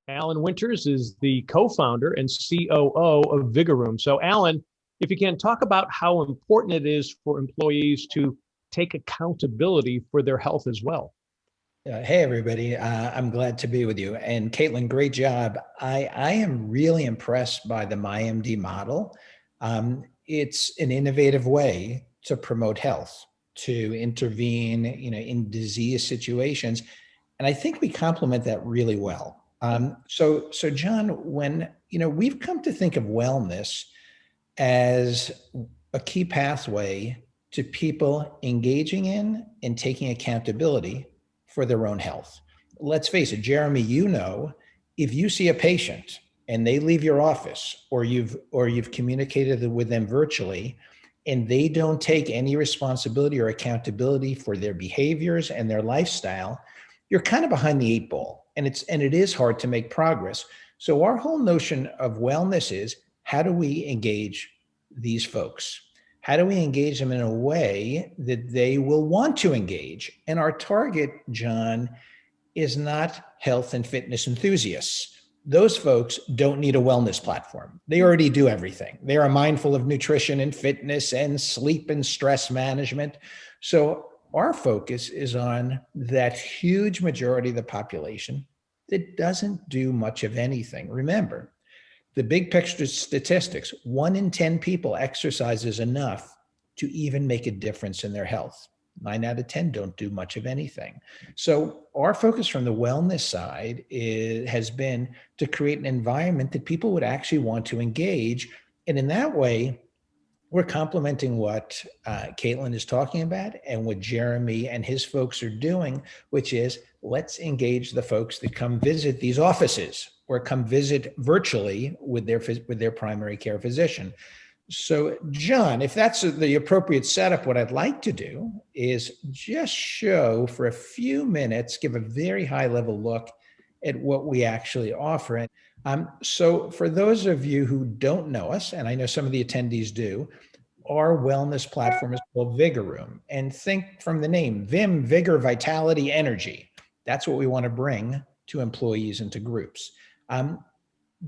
Alan Winters is the co-founder and COO of Vigoroom. So, Alan, if you can talk about how important it is for employees to take accountability for their health as well. Hey, everybody. I'm glad to be with you. And Caitlin, great job. I am really impressed by the MyMD model. It's an innovative way to promote health, to intervene, in disease situations. And I think we complement that really well. So John, when, we've come to think of wellness as a key pathway to people engaging in and taking accountability for their own health. Let's face it, Jeremy, if you see a patient and they leave your office or you've communicated with them virtually and they don't take any responsibility or accountability for their behaviors and their lifestyle, you're kind of behind the eight ball, and it is hard to make progress. So our whole notion of wellness is, how do we engage these folks? How do we engage them in a way that they will want to engage? And our target, John, is not health and fitness enthusiasts. Those folks don't need a wellness platform. They already do everything. They are mindful of nutrition and fitness and sleep and stress management. So our focus is on that huge majority of the population that doesn't do much of anything. Remember, the big picture statistics, 1 in 10 people exercises enough to even make a difference in their health. 9 out of 10 don't do much of anything. So our focus from the wellness side has been to create an environment that people would actually want to engage. And in that way, we're complementing what Caitlin is talking about and what Jeremy and his folks are doing, which is, let's engage the folks that come visit these offices or come visit virtually with their primary care physician. So, John, if that's the appropriate setup, what I'd like to do is just show for a few minutes, give a very high level look at what we actually offer. So for those of you who don't know us, and I know some of the attendees do, our wellness platform is called Vigoroom. And think from the name, Vim, vigor, vitality, energy. That's what we want to bring to employees and to groups.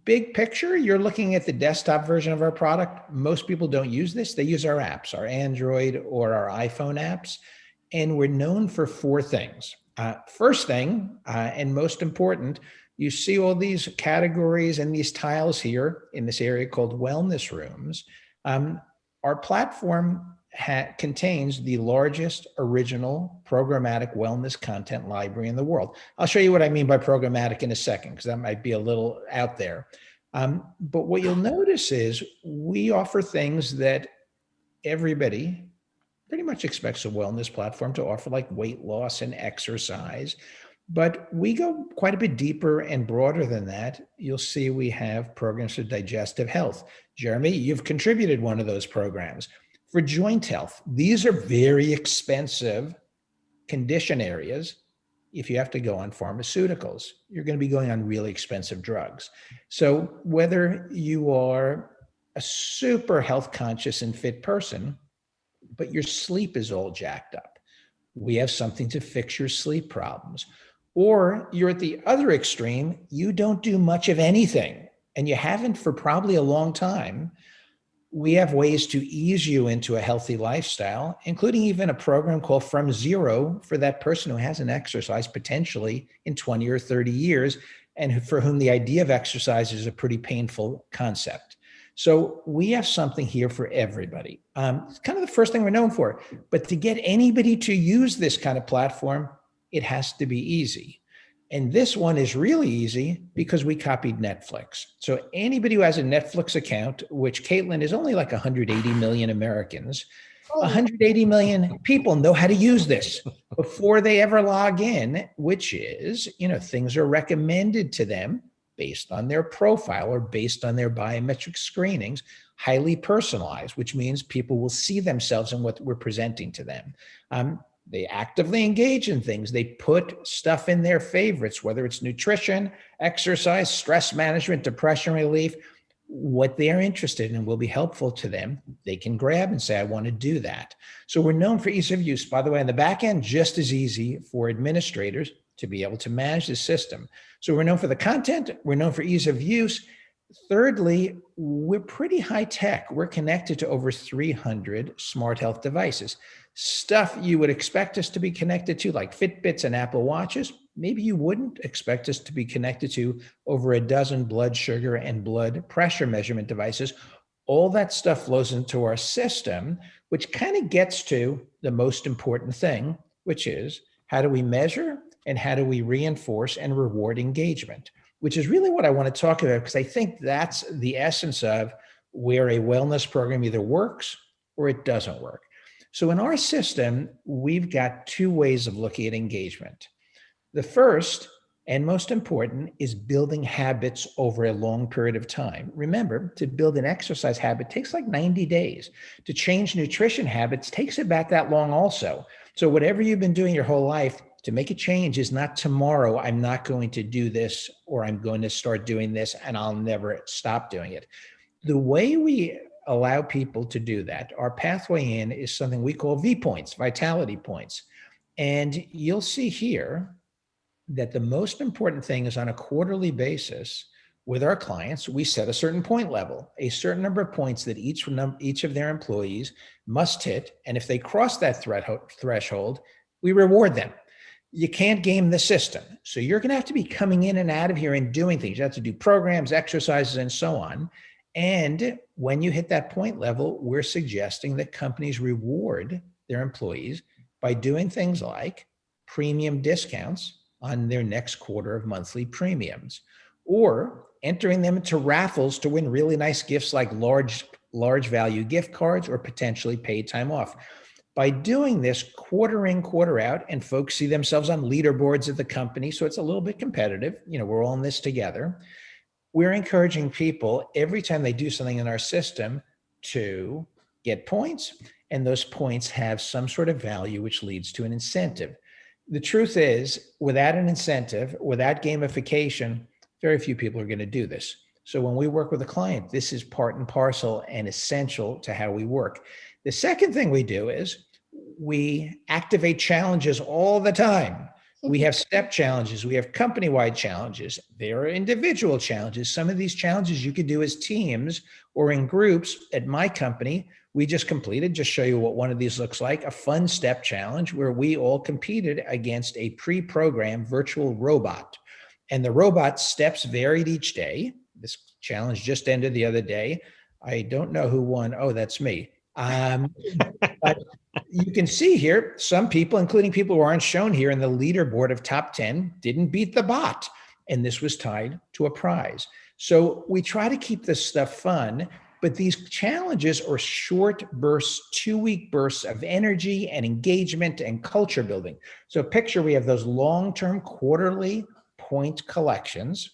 Big picture, you're looking at the desktop version of our product. Most people don't use this. They use our apps, our Android or our iPhone apps. And we're known for 4 things. First thing, and most important, you see all these categories and these tiles here in this area called wellness rooms. Our platform contains the largest original programmatic wellness content library in the world. I'll show you what I mean by programmatic in a second, because that might be a little out there. But what you'll notice is we offer things that everybody pretty much expects a wellness platform to offer, like weight loss and exercise. But we go quite a bit deeper and broader than that. You'll see we have programs for digestive health. Jeremy, you've contributed one of those programs. For joint health, these are very expensive condition areas. If you have to go on pharmaceuticals, you're going to be going on really expensive drugs. So whether you are a super health conscious and fit person, but your sleep is all jacked up, we have something to fix your sleep problems. Or you're at the other extreme, you don't do much of anything, and you haven't for probably a long time. We have ways to ease you into a healthy lifestyle, including even a program called From Zero for that person who hasn't exercised potentially in 20 or 30 years, and for whom the idea of exercise is a pretty painful concept. So we have something here for everybody. It's kind of the first thing we're known for. But to get anybody to use this kind of platform, it has to be easy. And this one is really easy because we copied Netflix. So anybody who has a Netflix account, which Caitlin is only like 180 million Americans, 180 million people know how to use this before they ever log in, which is, things are recommended to them based on their profile or based on their biometric screenings, highly personalized, which means people will see themselves in what we're presenting to them. They actively engage in things. They put stuff in their favorites, whether it's nutrition, exercise, stress management, depression relief. what they're interested in and will be helpful to them, they can grab and say, I want to do that. So we're known for ease of use. By the way, on the back end, just as easy for administrators to be able to manage the system. So we're known for the content, we're known for ease of use. Thirdly, we're pretty high tech. We're connected to over 300 smart health devices. Stuff you would expect us to be connected to, like Fitbits and Apple Watches, maybe you wouldn't expect us to be connected to over a dozen blood sugar and blood pressure measurement devices. All that stuff flows into our system, which kind of gets to the most important thing, which is how do we measure and how do we reinforce and reward engagement, which is really what I want to talk about, because I think that's the essence of where a wellness program either works or it doesn't work. So in our system, we've got two ways of looking at engagement. The first and most important is building habits over a long period of time. Remember, to build an exercise habit takes like 90 days. To change nutrition habits takes about that long also. So whatever you've been doing your whole life, to make a change is not tomorrow, I'm not going to do this, or I'm going to start doing this and I'll never stop doing it. The way we allow people to do that, our pathway in is something we call V points, vitality points. And you'll see here that the most important thing is on a quarterly basis with our clients, we set a certain point level, a certain number of points that each of their employees must hit. And if they cross that threshold, we reward them. You can't game the system. So you're going to have to be coming in and out of here and doing things. You have to do programs, exercises, and so on. And when you hit that point level, we're suggesting that companies reward their employees by doing things like premium discounts on their next quarter of monthly premiums, or entering them into raffles to win really nice gifts like large value gift cards or potentially paid time off. By doing this quarter in, quarter out, and folks see themselves on leaderboards at the company, so it's a little bit competitive. We're all in this together. We're encouraging people every time they do something in our system to get points, and those points have some sort of value, which leads to an incentive. The truth is, without an incentive, without gamification, very few people are going to do this. So when we work with a client, this is part and parcel and essential to how we work. The second thing we do is we activate challenges all the time. We have step challenges. We have company-wide challenges. There are individual challenges. Some of these challenges you could do as teams or in groups. At my company, we just completed, just show you what one of these looks like, a fun step challenge where we all competed against a pre-programmed virtual robot. And the robot's steps varied each day. This challenge just ended the other day. I don't know who won. Oh, that's me. But you can see here, some people, including people who aren't shown here in the leaderboard of top 10, didn't beat the bot. And this was tied to a prize. So we try to keep this stuff fun, but these challenges are short bursts, 2-week bursts of energy and engagement and culture building. So picture we have those long-term quarterly point collections,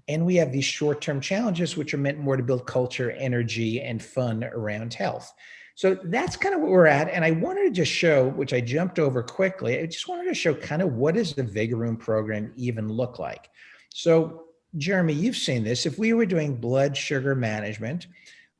and we have these short-term challenges, which are meant more to build culture, energy, and fun around health. So that's kind of what we're at. And I wanted to just show, which I jumped over quickly, I just wanted to show kind of what does the Vigoroom program even look like. So Jeremy, you've seen this. If we were doing blood sugar management,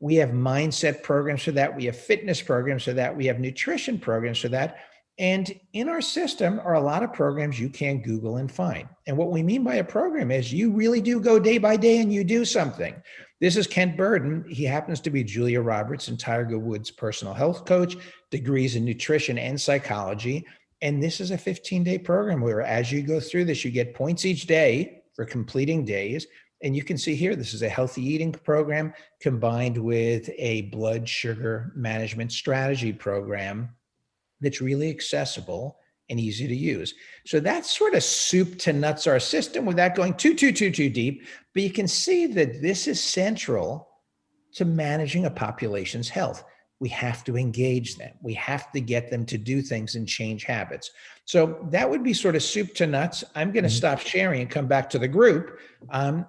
we have mindset programs for that. We have fitness programs for that. We have nutrition programs for that. And in our system are a lot of programs you can Google and find. And what we mean by a program is you really do go day by day and you do something. This is Kent Burden. He happens to be Julia Roberts and Tiger Woods' personal health coach, degrees in nutrition and psychology. And this is a 15-day program where as you go through this, you get points each day for completing days. And you can see here, this is a healthy eating program combined with a blood sugar management strategy program that's really accessible and easy to use. So that's sort of soup to nuts our system without going too deep. But you can see that this is central to managing a population's health. We have to engage them. We have to get them to do things and change habits. So that would be sort of soup to nuts. I'm going to stop sharing and come back to the group.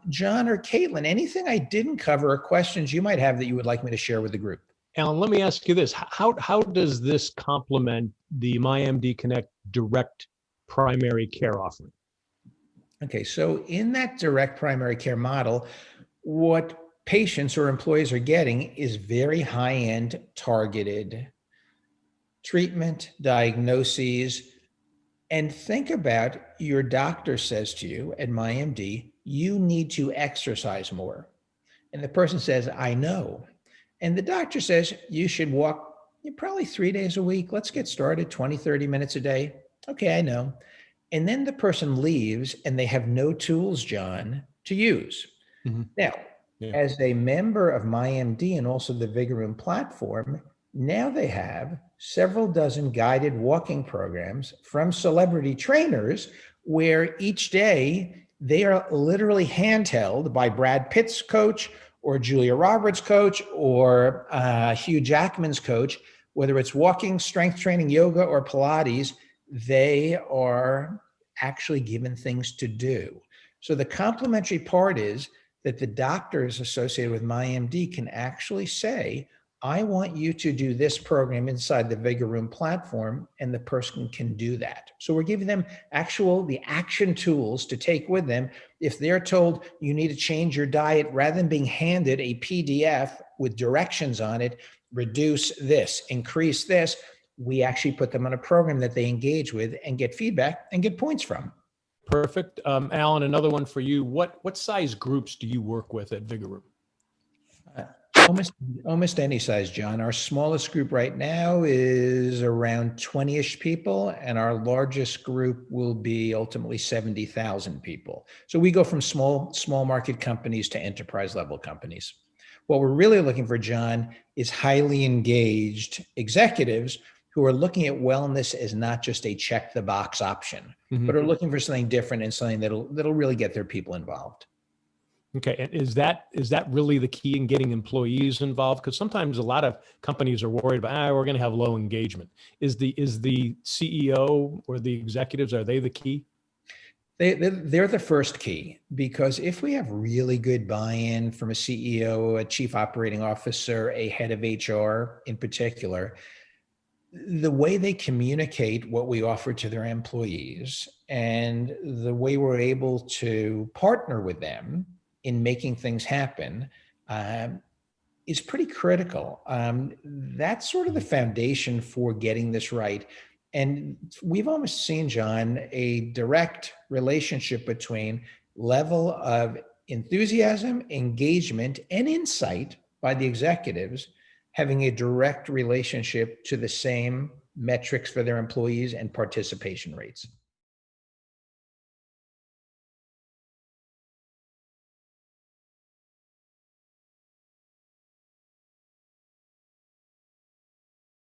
John or Caitlin, anything I didn't cover or questions you might have that you would like me to share with the group? Alan, let me ask you this. How does this complement the MyMD Connect direct primary care offering? Okay, so in that direct primary care model, what patients or employees are getting is very high-end targeted treatment, diagnoses. And think about your doctor says to you at MyMD, you need to exercise more. And the person says, I know. And the doctor says, you should walk probably 3 days a week. Let's get started, 20, 30 minutes a day. Okay, I know. And then the person leaves and they have no tools, John, to use. Mhm. Now, Yeah. as a member of MyMD and also the Vigoroom platform, now they have several dozen guided walking programs from celebrity trainers where each day they are literally handheld by Brad Pitt's coach or Julia Roberts' coach or Hugh Jackman's coach, whether it's walking, strength training, yoga, or Pilates, they are actually given things to do. So the complementary part is that the doctors associated with MyMD can actually say, I want you to do this program inside the Vigoroom platform, and the person can do that. So we're giving them the action tools to take with them. If they're told you need to change your diet, rather than being handed a PDF with directions on it, reduce this, increase this, we actually put them on a program that they engage with and get feedback and get points from. Perfect. Alan, another one for you. What size groups do you work with at Vigoroom? Uh, almost any size, John. Our smallest group right now is around 20-ish people, and our largest group will be ultimately 70,000 people. So we go from small market companies to enterprise level companies. What we're really looking for, John, is highly engaged executives who are looking at wellness as not just a check the box option, but are looking for something different and something that'll really get their people involved. Okay, and is that really the key in getting employees involved? Because sometimes a lot of companies are worried about, we're going to have low engagement. Is the CEO or the executives, are they the key? They're the first key, because if we have really good buy-in from a CEO, a chief operating officer, a head of HR in particular, the way they communicate what we offer to their employees and the way we're able to partner with them in making things happen is pretty critical. That's sort of the foundation for getting this right. And we've almost seen, John, a direct relationship between level of enthusiasm, engagement, and insight by the executives having a direct relationship to the same metrics for their employees and participation rates.